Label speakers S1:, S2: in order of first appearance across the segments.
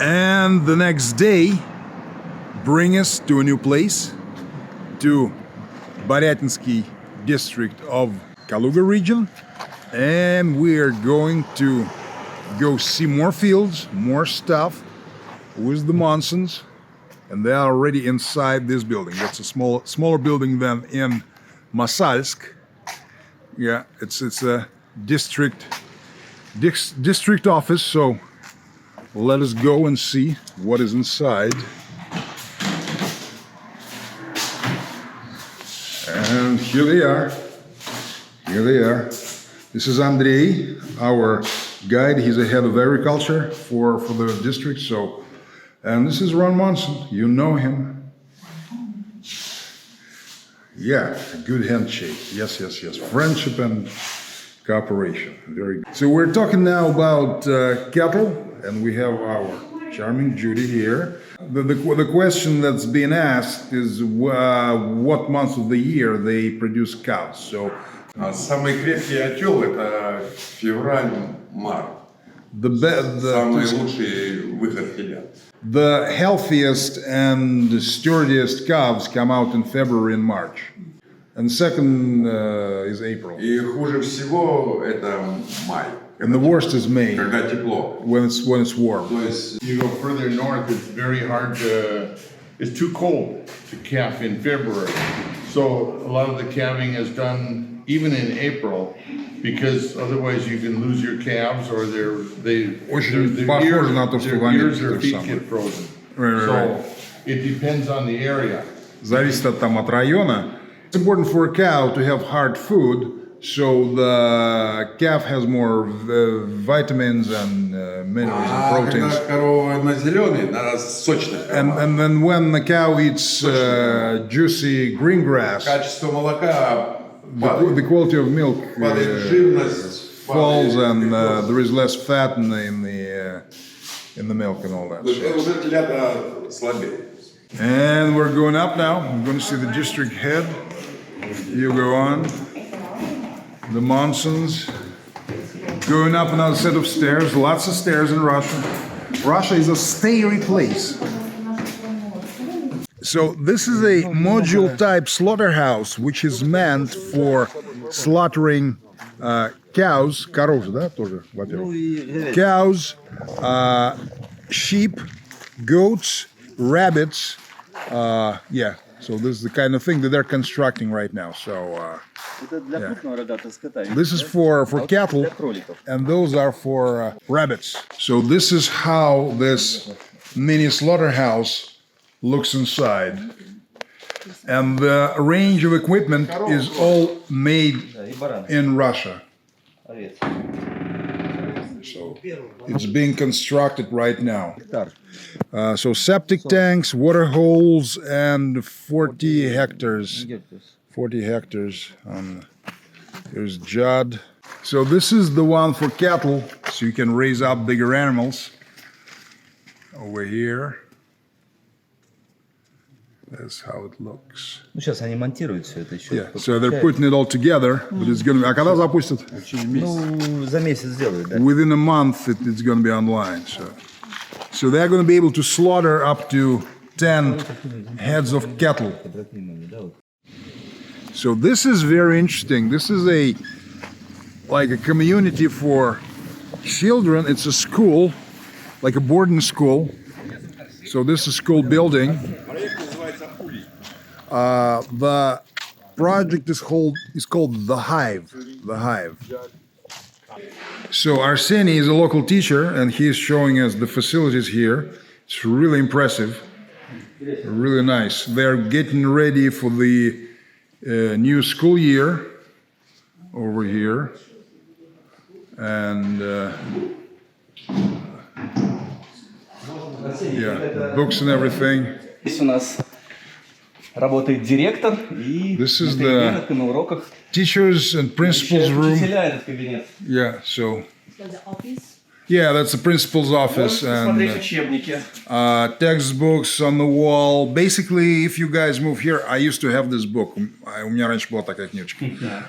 S1: And the next day, bring us to a new place, to Boryatinsky district of Kaluga region. And we are going to go see more fields, more stuff with the MONSONS. And they are already inside this building. That's a smaller building than in Mosalsk. Yeah, it's a district office. So let us go and see what is inside. And here they are. Here they are. This is Andrei, our guide. He's the head of agriculture for the district. So, and this is Ron Monson. You know him. Yeah, a good handshake. Yes. Friendship and cooperation. Very good. So we're talking now about cattle, and we have our charming Judy here. The question that's being asked is what month of the year they produce cows. So,
S2: самый крепкий отел это февраль-март. Самые лучшие выход телят.
S1: The healthiest and sturdiest calves come out in February and March. And second is April.
S2: И хуже всего это май.
S1: And the worst is May,
S2: когда тепло.
S1: when it's warm.
S2: То есть
S3: You go further north, it's very hard it's too cold to calf in February. So a lot of the calving is done even in April, because otherwise you can lose your calves or their
S1: Очень похоже на то, что в
S3: ears
S1: Америке
S3: or
S1: то же
S3: feet
S1: самое.
S3: get frozen.
S1: Right.
S3: So it depends on the area.
S1: Зависит от района. It's important for a cow to have hard food, so the calf has more vitamins and minerals and proteins.
S2: когда корова на зеленый, надо сочных.
S1: And then when the cow eats juicy green grass,
S2: Качество молока
S1: the
S2: падает.
S1: quality of milk
S2: Падает жирность.
S1: falls,
S2: падает
S1: and
S2: глюкоза.
S1: there is less fat in the milk and all that.
S2: Уже телята слабее.
S1: And we're going up now. I'm going to see the district head. You go on. The MONSONS. Going up another set of stairs. Lots of stairs in Russia. Russia is a stairy place. So this is a module type slaughterhouse, which is meant for slaughtering cows. Коров, да, тоже, во-первых. Cows, sheep, goats, rabbits. Yeah, so this is the kind of thing that they're constructing right now. So this is for cattle, and those are for rabbits. So this is how this mini slaughterhouse looks inside. And the range of equipment is all made in Russia. So it's being constructed right now. So septic tanks, water holes, and 40 hectares. 40 hectares. Here's Judd. So this is the one for cattle, so you can raise up bigger animals. Over here. That's how it looks.
S4: Ну, сейчас они монтируют все это еще.
S1: Yeah, so they're putting it all together, but it's gonna be... А когда запустят?
S4: Ну, за месяц сделают, да?
S1: Within a month, it's going to be online. So they're going to be able to slaughter up to 10 heads of cattle. So this is very interesting. This is like a community for children. It's a school, like a boarding school. So this is a school building. The project is called The Hive. The Hive. So Arseny is a local teacher, and he is showing us the facilities here. It's really impressive, really nice. They're getting ready for the new school year over here, and yeah, books and everything.
S4: Здесь у нас работает директор и
S1: This is
S4: на переменах и на уроках.
S1: Teachers and principals room.
S4: Учителя этот кабинет.
S1: Yeah, so. Yeah, that's the principal's office, and textbooks on the wall. Basically, if you guys move here, I used to have this book. У меня раньше была такая книжечка.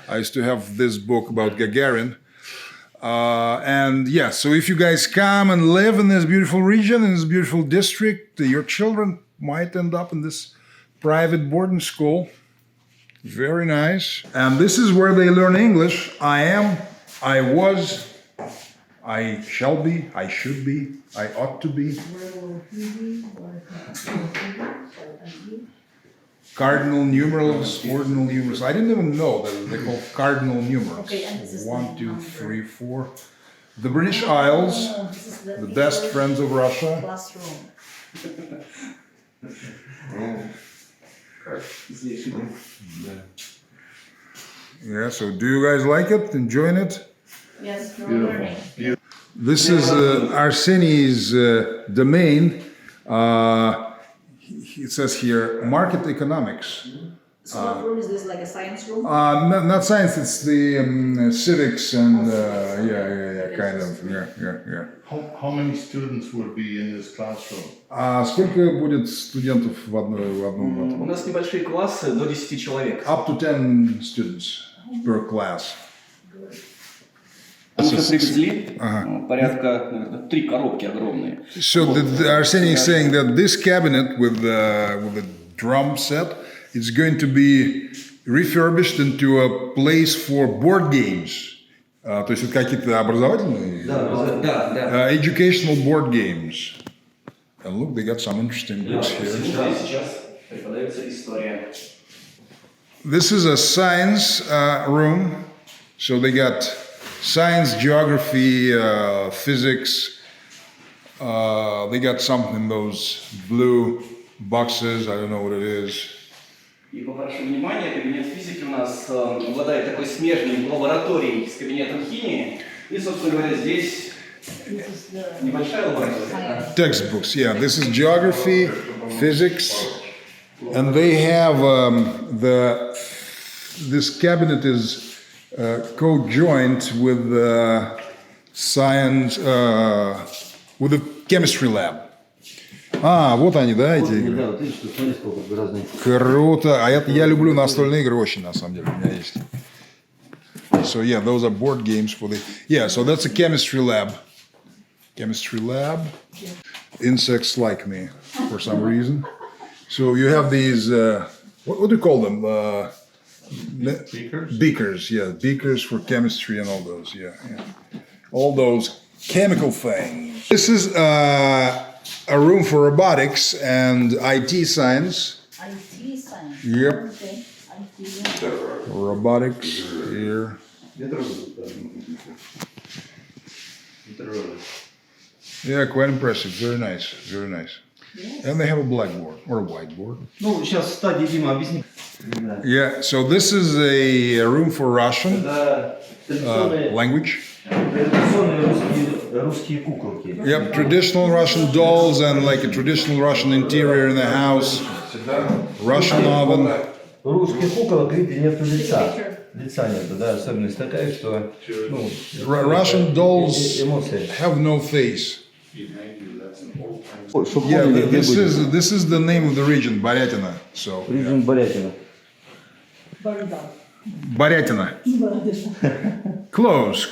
S1: I used to have this book about Gagarin. And yeah, so if you guys come and live in this beautiful region, in this beautiful district, your children might end up in this private boarding school. Very nice. And this is where they learn English. I am, I was, I shall be, I should be, I ought to be. Cardinal numerals, ordinal numerals. I didn't even know that they're called cardinal numerals.
S5: Okay, and this is
S1: 1, 2,
S5: number.
S1: 3, 4. The British Isles,
S5: Oh, this is
S1: the best
S5: English
S1: friends of Russia.
S5: classroom.
S1: Yeah, so do you guys like it? Enjoying it?
S5: Yes, we're learning.
S1: This is Arseny's domain. It says here, market economics.
S5: So what room is this, like a science room?
S1: Not science, it's the civics and kind of, yeah.
S3: How many students would be in this classroom?
S1: Сколько будет студентов в одном?
S4: У нас небольшие классы, до 10 человек.
S1: Up to 10 students per class.
S4: Мы сейчас привезли порядка, наверное, 3 коробки огромные.
S1: So the Arseny is saying that this cabinet with the drum set is going to be refurbished into a place for board games. То есть это какие-то образовательные?
S4: Да.
S1: Educational board games. And look, they got some interesting books here.
S4: Сейчас преподается история.
S1: This is a science room. So they got science, geography, physics. They got something in those blue boxes. I don't know what it is.
S4: И попрошу внимания, кабинет физики у нас обладает такой смежной лабораторией с кабинетом химии. И, собственно говоря, здесь небольшая лаборатория.
S1: Textbooks, yeah. This is geography, physics, and they have this cabinet is co-joint with science, with the chemistry lab. Вот они, да, эти игры?
S6: Да, вот видишь, тут смотри, сколько разных.
S1: Круто. А я люблю настольные игры очень, на самом деле, у меня есть. So yeah, those are board games for the... Yeah, so that's a chemistry lab. Chemistry lab. Insects like me, for some reason. So you have these, what do you call them?
S3: Beakers?
S1: Beakers, yeah. Beakers for chemistry and all those, yeah. All those chemical things. This is a room for robotics and IT science.
S5: IT science.
S1: Yep.
S5: Okay. IT.
S1: Robotics here. Yeah, quite impressive. Very nice. Very nice.
S5: Yes.
S1: And they have a blackboard or a whiteboard.
S6: Ну, сейчас в стадии Дима объяснит.
S1: Yeah, so this is a room for Russian
S6: Это традиционные
S1: language.
S6: русские куколки.
S1: Yep, traditional Russian dolls and like a traditional Russian interior in the house. Russian oven.
S6: Русских куколок, видите, нет лица. Лица нету, да, особенность такая, что, ну,
S1: Russian dolls
S6: эмоции.
S1: have no face.
S6: Чтоб
S1: Yeah,
S6: помнили, где будет.
S1: this is the name of the region, Baryatina. So
S6: Режим Борятина.
S5: Boroda.
S1: Baryatina.
S5: Boroda.
S1: Close.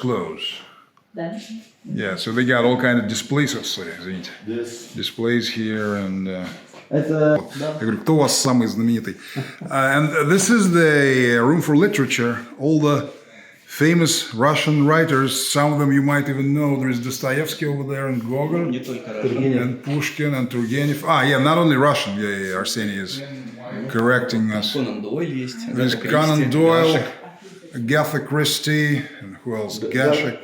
S5: Then
S1: Yeah, so they got all kind of displays, извините. Displays here and.
S6: Это,
S1: Я говорю, кто у вас самый знаменитый? And this is the room for literature. All the famous Russian writers, some of them you might even know. There is Dostoevsky over there and Gogol
S4: Не только Russian.
S1: and Pushkin and Turgenev. Yeah, not only Russian. Yeah, Arseny is correcting us.
S4: Конан Дойль есть.
S1: There's Conan Doyle, Agatha Christie, and who else? Gashek.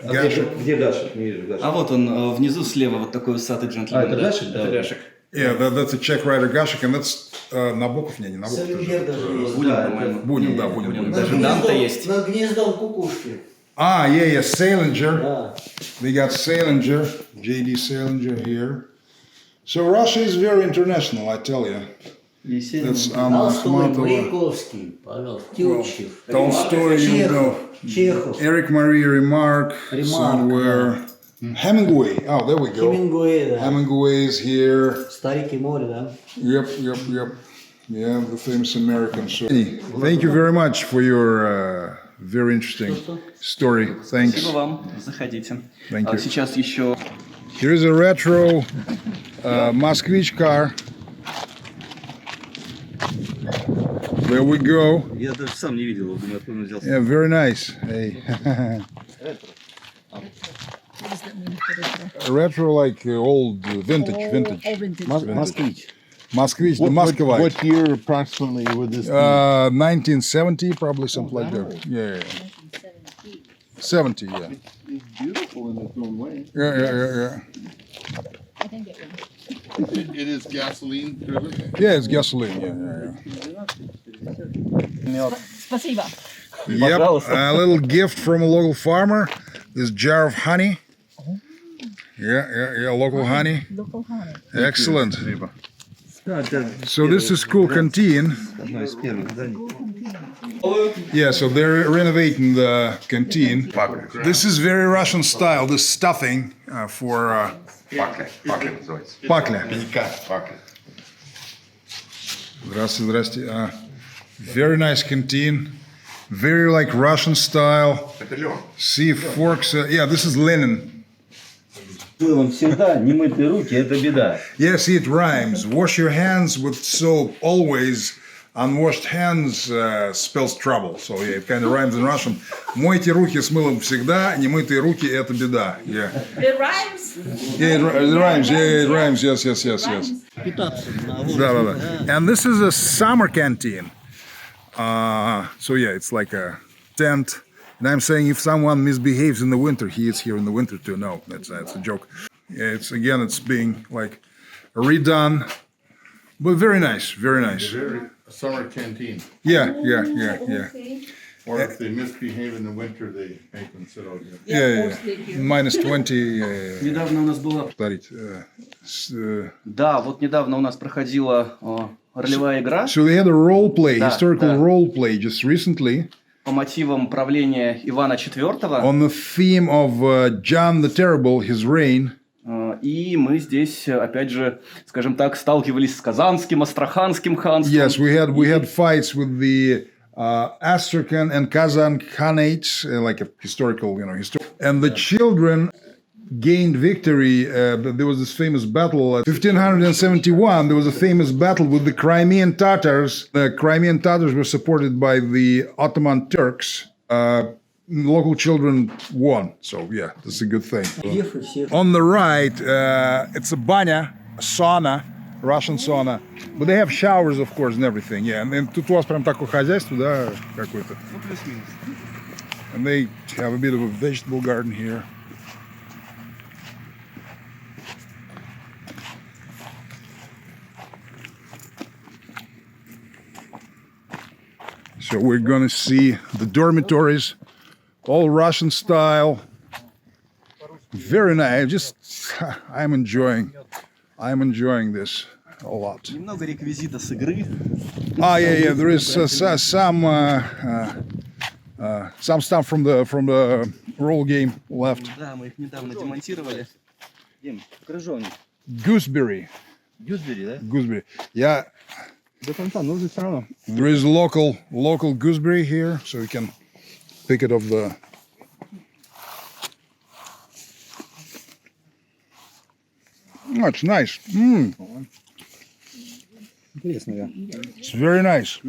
S6: где Гашек? Не вижу Гашек.
S4: А вот он внизу слева, вот такой усатый джентльмен.
S6: это Гашек?
S4: Это Гашек.
S1: Yeah, that's a Czech writer, Gashek, and that's Nabokov. Не Nabokov.
S6: Салюгер даже есть.
S4: Бунин,
S6: Да,
S4: по-моему.
S1: Бунин, да, Бунин.
S4: Даже Данте есть.
S6: над гнездом кукушки.
S1: Yeah, Salinger.
S6: Да.
S1: They got Salinger, J.D. Salinger here. So Russia is very international, I tell you.
S6: Есенин.
S1: That's Anna
S7: Толстой,
S1: Akhmatova.
S7: Маяковский, пожалуйста, Тютчев,
S1: Tolstoy, you know.
S7: Чехов,
S1: Eric Marie Remarque, somewhere. Hemingway. Oh, there we go.
S7: Хемингуэй, да.
S1: Hemingway is here.
S7: Старики море, да.
S1: Yep. Yeah, the famous American. So, thank you very much for your very interesting story. Thanks.
S4: Спасибо вам. Заходите.
S1: Thank you.
S4: Сейчас еще
S1: Here is a retro Moskvich car. There we go.
S6: Я даже сам не видел, думаю, откуда он взялся.
S1: Yeah, very nice. Hey. Retro, like old vintage.
S5: All vintage.
S7: Москвич.
S1: Moskvich, the Muscovite.
S3: What year approximately would this be?
S1: 1970, probably something like that. Yeah. 70, yeah.
S3: It's beautiful in its own way.
S1: Yeah.
S5: I can get one.
S3: It is gasoline driven.
S1: Yeah, it's gasoline. Yeah.
S5: Спасибо.
S1: Yep, a little gift from a local farmer. This jar of honey. Yeah, local honey.
S5: Local honey.
S1: Excellent.
S6: Да, это
S1: So this is cool canteen.
S6: одно из первых зданий.
S1: Yeah, so they're renovating the canteen. This is very Russian style. This stuffing for
S2: Пакля. Пакля называется.
S1: pakля.
S2: Пенька. Пакля.
S1: Здрасте. Very nice canteen. Very like Russian style.
S2: Это лен.
S1: See forks. Yeah, this is linen.
S6: Мылом всегда немытые руки – это беда.
S1: Yes, it rhymes. Wash your hands with soap always. Unwashed hands spells trouble. So yeah, it kind of rhymes in Russian. Мойте руки с мылом всегда, немытые руки – это беда. Yeah.
S5: It rhymes.
S1: Yeah, it rhymes. Yeah, it rhymes. Yes.
S7: Питаться на
S1: Да. And this is a summer canteen. So yeah, it's like a tent. And I'm saying if someone misbehaves in the winter, he is here in the winter too. No, that's a joke. Yeah, it's being like redone, but very nice.
S3: Summer canteen.
S1: Yeah.
S3: Or if they misbehave in the winter, they make them sit out here.
S1: Yeah. Minus 20.
S4: недавно у нас было.
S1: Повторить.
S4: Да, вот недавно у нас проходила ролевая игра
S1: So they had a role play,
S4: Да,
S1: historical
S4: да.
S1: role play just recently
S4: по мотивам правления Ивана IV.
S1: on the theme of John the Terrible, his reign.
S4: И мы здесь, опять же, скажем так, сталкивались с Казанским, Астраханским ханством.
S1: Yes, we had fights with the Astrakhan and Kazan Khanates, like a historical, and the children gained victory. There was this famous battle, 1571. There was a famous battle with the Crimean Tatars. The Crimean Tatars were supported by the Ottoman Turks. Local children won, so yeah, that's a good thing. On the right, it's a banya, a sauna, Russian sauna, but they have showers, of course, and everything. Yeah, and тут у вас прям такое хозяйство, да, какое-то. And they have a bit of a vegetable garden here. So we're gonna see the dormitories, all Russian style. Very nice. I'm enjoying this a lot.
S4: Немного реквизита с игры.
S1: Yeah. There is some stuff from the roll game left.
S4: Да, мы их недавно демонтировали.
S6: Дим, крыжовник.
S1: Gooseberry.
S6: Гюзбери, да?
S1: Gooseberry. Yeah.
S6: До конца, но все равно.
S1: There is local gooseberry here, so you can pick it off the. Oh, it's nice.
S6: Интересно, да.
S1: It's very nice.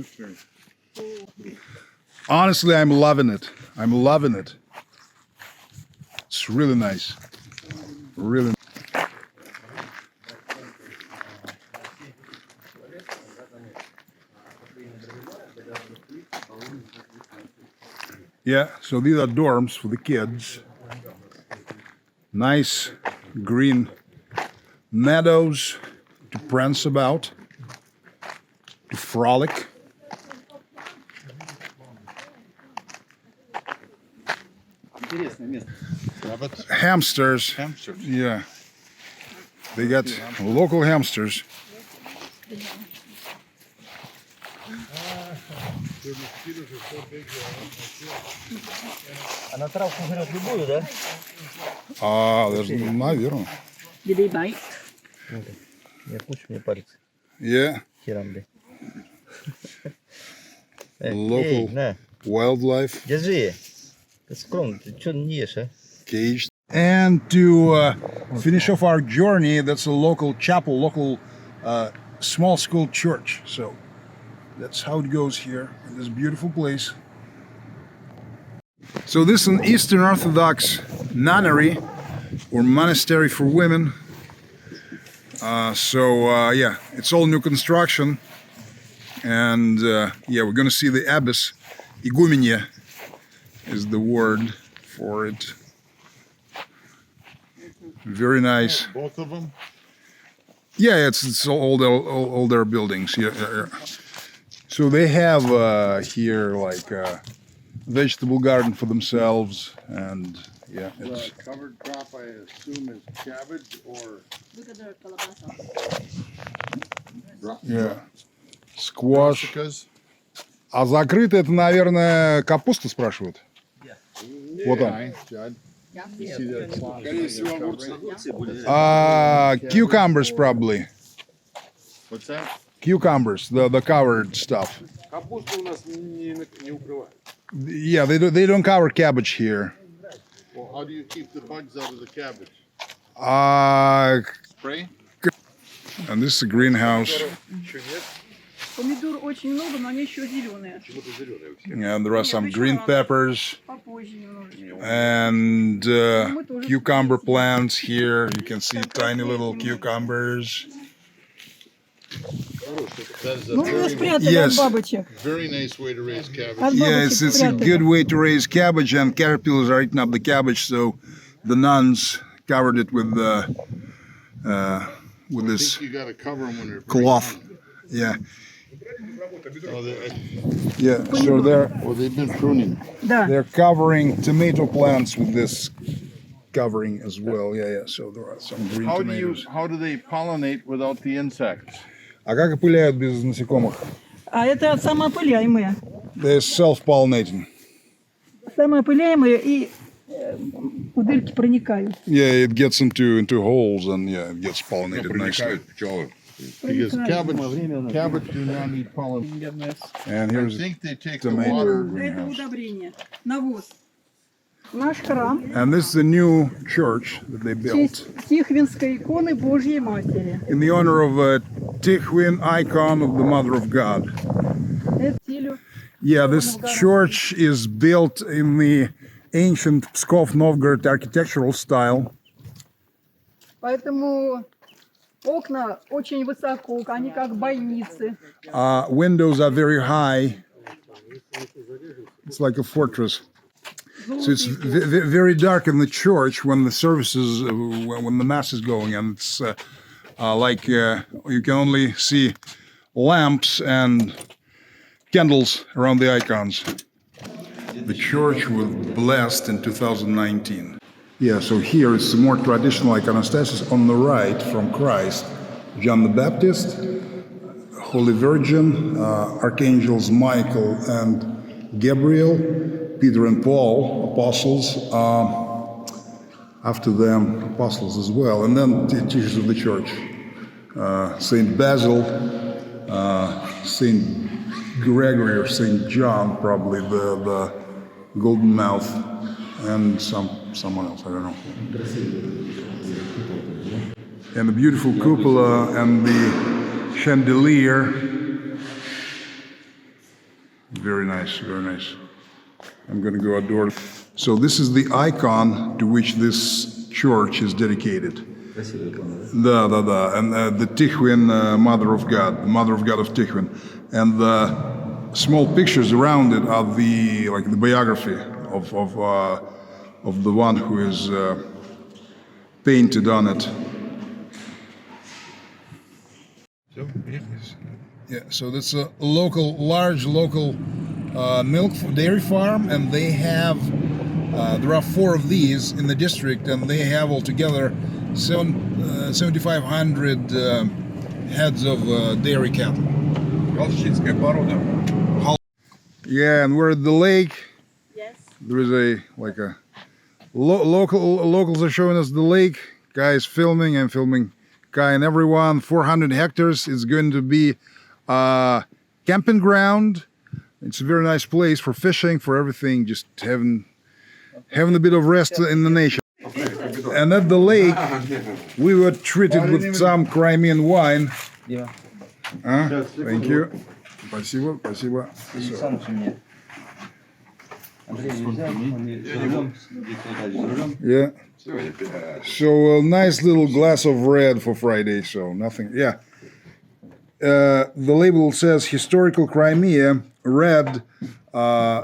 S1: Honestly, I'm loving it. It's really nice. Really. Yeah, so these are dorms for the kids. Nice green meadows to prance about, to frolic.
S4: Интересное место.
S1: Hamsters. Yeah. They got local hamsters.
S6: А на травку жрет любую, да?
S1: Даже, наверное.
S5: Did they bite?
S6: Не хочешь мне палец?
S1: Yeah.
S6: Херам, блядь.
S1: Local.
S6: На.
S1: wildlife,
S6: Держи. Ты скромно, ты что не ешь, а?
S1: caged. And to finish off our journey, that's a local chapel, local small school church. So that's how it goes here in this beautiful place. So this is an Eastern Orthodox nunnery or monastery for women. Yeah, it's all new construction. And yeah, we're gonna see the abbess. Igumenia is the word for it. Very nice.
S3: Both of them?
S1: Yeah, it's all their buildings. Yeah. So they have here like a vegetable garden for themselves, and yeah, it's
S3: The covered crop, I assume, is cabbage or
S5: Look at the kalabasa.
S1: yeah, squash.
S3: brassicas?
S1: А закрыто это, наверное, капуста спрашивают. Вот он.
S3: Hi, Judd.
S5: Yeah.
S3: See that
S1: Cucumbers probably.
S3: What's that?
S1: Cucumbers, the covered stuff.
S3: Капусту у нас не укрывают.
S1: Yeah, they don't cover cabbage here.
S3: Well, how do you keep the bugs out of the cabbage? Spray?
S1: And this is a greenhouse.
S3: Еще нет?
S5: Помидор очень много, но они еще зеленые.
S1: And there are some green peppers
S5: Попозже немножечко.
S1: and cucumber plants here. You can see tiny little cucumbers.
S3: That is a
S5: Ну, мы спрятали
S1: Yes.
S5: от бабочек.
S3: very nice way to raise cabbage.
S5: От
S1: Yes,
S5: бабочек
S1: it's a
S5: спрятали.
S1: good way to raise cabbage, and caterpillars are eating up the cabbage. So the nuns covered it with
S3: I
S1: this
S3: think you gotta cover them when they're
S1: cloth. Yeah,
S3: Oh,
S1: yeah. So
S3: they've been pruning.
S5: Да.
S1: they're covering tomato plants with this covering as well. Yeah. So there are some green tomatoes.
S3: How do they pollinate without the insects?
S1: А как опыляют без насекомых?
S5: А это самоопыляемые.
S1: They're self-pollinating.
S5: Самоопыляемые и в дырки проникают.
S1: Yeah, it gets into holes and yeah, it gets pollinated nicely.
S2: пчелы.
S3: Because cabbage do not need pollen.
S1: And
S3: I
S1: here's
S3: think they take the
S1: tomato
S3: water.
S5: Это
S1: greenhouse.
S5: удобрение. Навоз. Наш храм
S1: And this is the new church that they
S5: в
S1: built
S5: честь Тихвинской иконы Божьей Матери.
S1: in the honor of a Tikhvin icon of the Mother of God.
S5: Это стилю.
S1: Yeah, this church is built in the ancient Pskov-Novgorod architectural style.
S5: Поэтому окна очень высоко, они как бойницы.
S1: Windows are very high. It's like a fortress. So it's very dark in the church when the services, when the mass is going, and it's you can only see lamps and candles around the icons. The church was blessed in 2019. Yeah, so here it's the more traditional iconostasis on the right from Christ, John the Baptist, Holy Virgin, Archangels Michael and Gabriel, Peter and Paul, apostles, after them apostles as well, and then the teachers of the church, Saint Basil, Saint Gregory or Saint John, probably the golden mouth, and someone else, I don't know. And the beautiful cupola and the chandelier. Very nice, very nice. I'm going to go outdoors. So this is the icon to which this church is dedicated. And the Tikhvin Mother of God, the Mother of God of Tikhvin. And the small pictures around it are the biography of the one who is painted on it. Yeah, so that's a large local milk dairy farm, and they have there are 4 of these in the district, and they have altogether 7,500 heads of dairy cattle. Yeah, and we're at the lake.
S5: Yes.
S1: There is a locals are showing us the lake. Guys filming and filming. Guy and everyone. 400 hectares. It's going to be a camping ground It's a very nice place for fishing, for everything, just having a bit of rest in the nation. And at the lake, we were treated with some Crimean wine.
S6: Yeah.
S1: Thank you. Спасибо, спасибо.
S6: Сам мне. Андрей взял, он за рулем, за рулем.
S1: Yeah. So a nice little glass of red for Friday. So nothing. Yeah. The label says historical Crimea, red,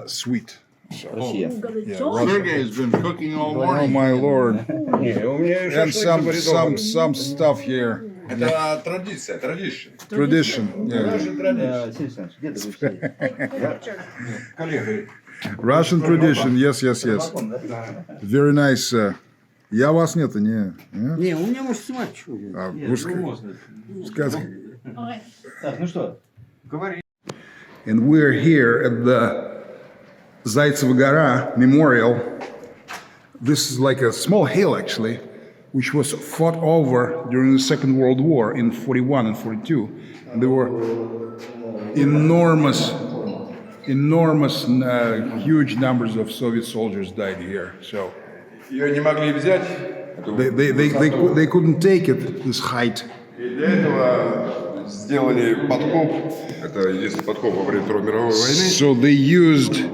S1: sweet. So,
S6: Россия.
S1: yeah, Russia.
S3: Sergey has been cooking all
S1: Oh
S3: morning.
S1: my lord! And
S2: шашлык
S1: some stuff here.
S2: Это традиция, tradition.
S1: Tradition. Yeah.
S6: Сергей Александрович, где ты будешь?
S2: Коллега,
S1: Russian tradition. Yes. Very nice. Я вас нет, не.
S7: Не, у меня может снимать, что ли?
S1: Сказка.
S6: Так, ну что?
S1: And we're here at the Zaitseva Gora Memorial. This is like a small hill, actually, which was fought over during the Second World War in 41 and 42. And there were enormous, huge numbers of Soviet soldiers died here. So
S2: ее не могли взять.
S1: they couldn't take it, this height.
S2: И для этого сделали подкоп. Это единственный подкоп во время Второй мировой войны.
S1: So they used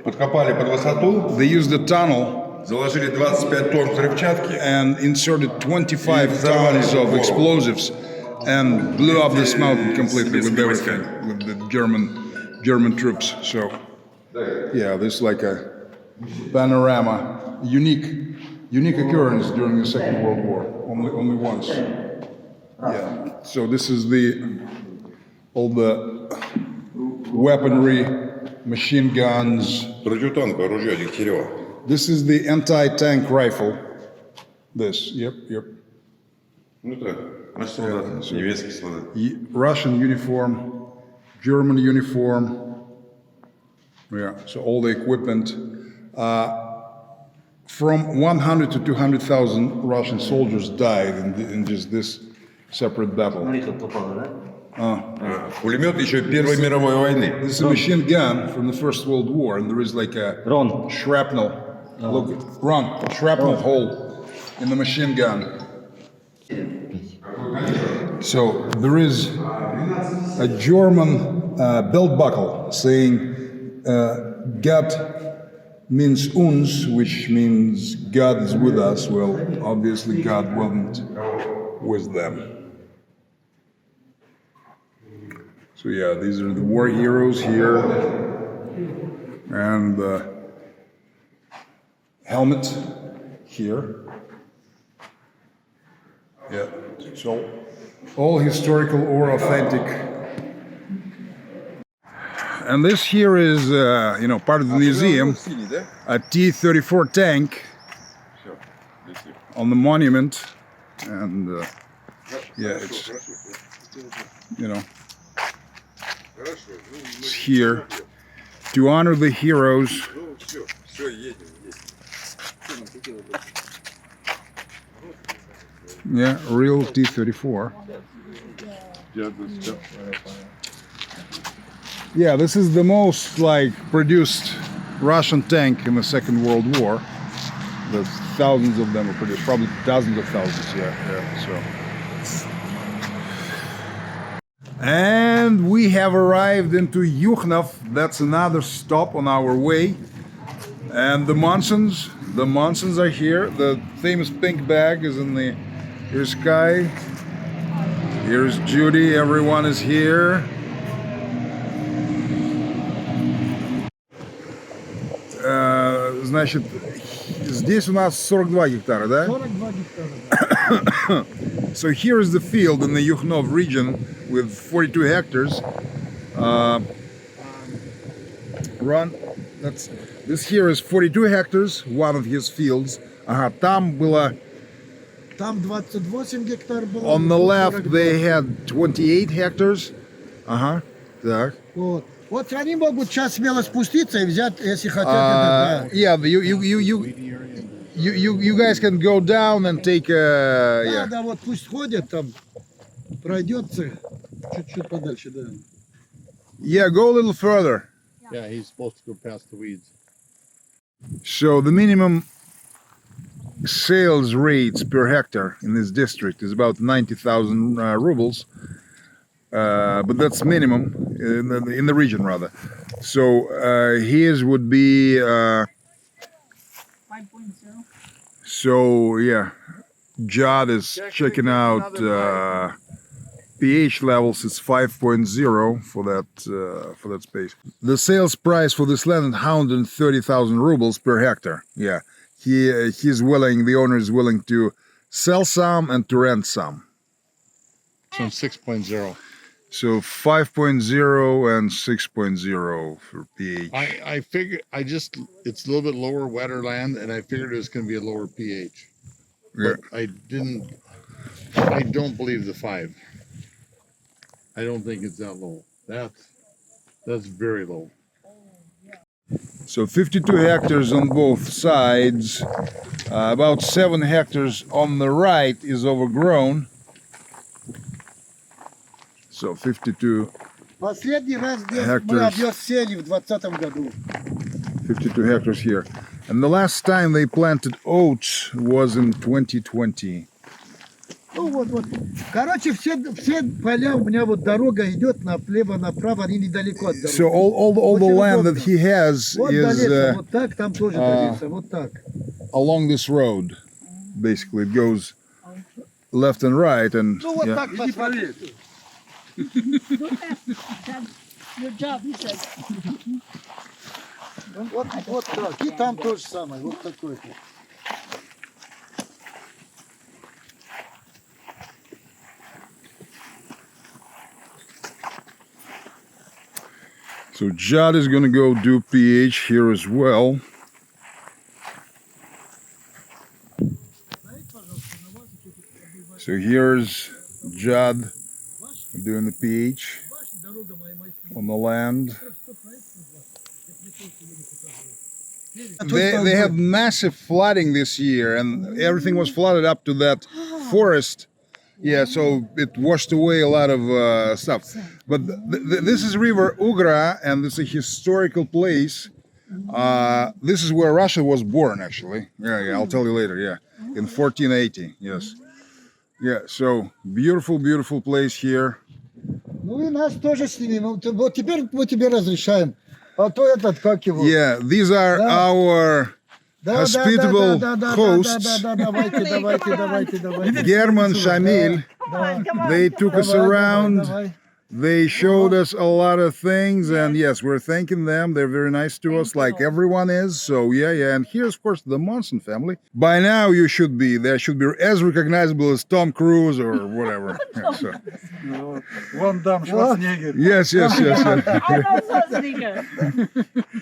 S2: Подкопали под высоту,
S1: a tunnel
S2: заложили 25 тонн взрывчатки.
S1: and inserted 25 tons of explosives and blew up this mountain completely with everything, with the German troops. So, yeah, this is like a panorama, unique occurrence during the Second World War, only once. Yeah. So this is all the weaponry, machine guns.
S2: Противотанковое ружье Дегтярева.
S1: This is the anti-tank rifle. This, yep.
S2: Ну это наш солдат, немецкий солдат.
S1: Russian uniform, German uniform. Yeah, so all the equipment. From 100 to 200,000 Russian soldiers died in just this separate battle.
S6: Смотри, как попало, да?
S2: Пулемет еще Первой мировой войны.
S1: This is a machine gun from the First World War, and there is like a
S6: Рон.
S1: shrapnel. Look, a shrapnel hole in the machine gun. So there is a German belt buckle saying "God means uns," which means God is with us. Well, obviously God wasn't with them. So yeah, these are the war heroes here, and the helmet here. Yeah, so all historical or authentic. And this here is, part of the museum, a T-34 tank on the monument, and it's, it's here to honor the heroes. Yeah, real T-34. Yeah, this is the most produced Russian tank in the Second World War. There's thousands of them were produced, probably dozens of thousands. So. And we have arrived into Yukhnov. That's another stop on our way. And the Monsons are here. The famous pink bag is in the. Here's Kai. Here's Judy. Everyone is here. Значит, здесь у нас 42 гектара, да?
S5: 42 гектара.
S1: So here is the field in the Yukhnov region with 42 hectares. This here is 42 hectares, one of his fields. Там было...
S8: Там 28 гектар было.
S1: On the left they had 28 hectares. Так.
S8: Вот они могут сейчас смело спуститься и взять, если хотят.
S1: Yeah, you guys can go down and take
S8: Да, вот пусть ходят там, пройдется чуть-чуть подальше, да.
S1: Yeah, go a little further.
S3: Yeah, he's supposed to go past the weeds.
S1: So the minimum sales rates per hectare in this district is about 90,000 rubles, but that's minimum in the region rather. So his would be
S5: 5.0.
S1: so yeah. Judd is checking out pH levels. It's 5.0 for that space. The sales price for this land is 130,000 rubles per hectare. Yeah, he's willing. The owner is willing to sell some and to rent some.
S3: So 6.0.
S1: So 5.0 and 6.0 for pH.
S3: I figured it's a little bit lower, wetter land, and I figured it was going to be a lower pH.
S1: Yeah.
S3: But I don't believe the 5. I don't think it's that low. That's very low.
S1: So 52 hectares on both sides. About 7 hectares on the right is overgrown. So 52
S8: Последний раз здесь мы
S1: Hectares.
S8: овес сели в 2020 году.
S1: 52 hectares here. And the last time they planted oats was in 2020.
S8: Ну вот. Короче, все поля, у меня вот дорога идет налево-направо, они недалеко от дороги.
S1: So all the
S8: Очень
S1: land
S8: удобно.
S1: that he has
S8: Вот до
S1: is
S8: леса, вот так, там тоже до леса, вот так.
S1: along this road. Basically, it goes left and right, and
S8: Ну вот
S1: yeah.
S8: так посмотри.
S5: Your job, he said.
S8: Вот так. И там то же самое, вот такой-то.
S1: So Judd is going to go do pH here as well. So here's Judd doing the pH on the land. They had massive flooding this year, and everything was flooded up to that forest. Yeah, so it washed away a lot of stuff. But this is River Ugra, and this is a historical place. This is where Russia was born, actually. Yeah, I'll tell you later. Yeah, in 1480. Yes. Yeah. So beautiful, beautiful place here.
S8: Ну и нас тоже снимем. Вот теперь мы тебе разрешаем. А то этот, как его?
S1: Yeah, these are our hospitable hosts.
S8: Давайте.
S1: German, Shamil. They took us around. They showed us a lot of things, and yes, we're thanking them. They're very nice to us, like everyone is. So yeah. And here's, of course, the Monson family. By now, they should be as recognizable as Tom Cruise or whatever. Yeah, so.
S7: Вон там Шварценеггер.
S1: Yes.
S5: I know Schwarzenegger.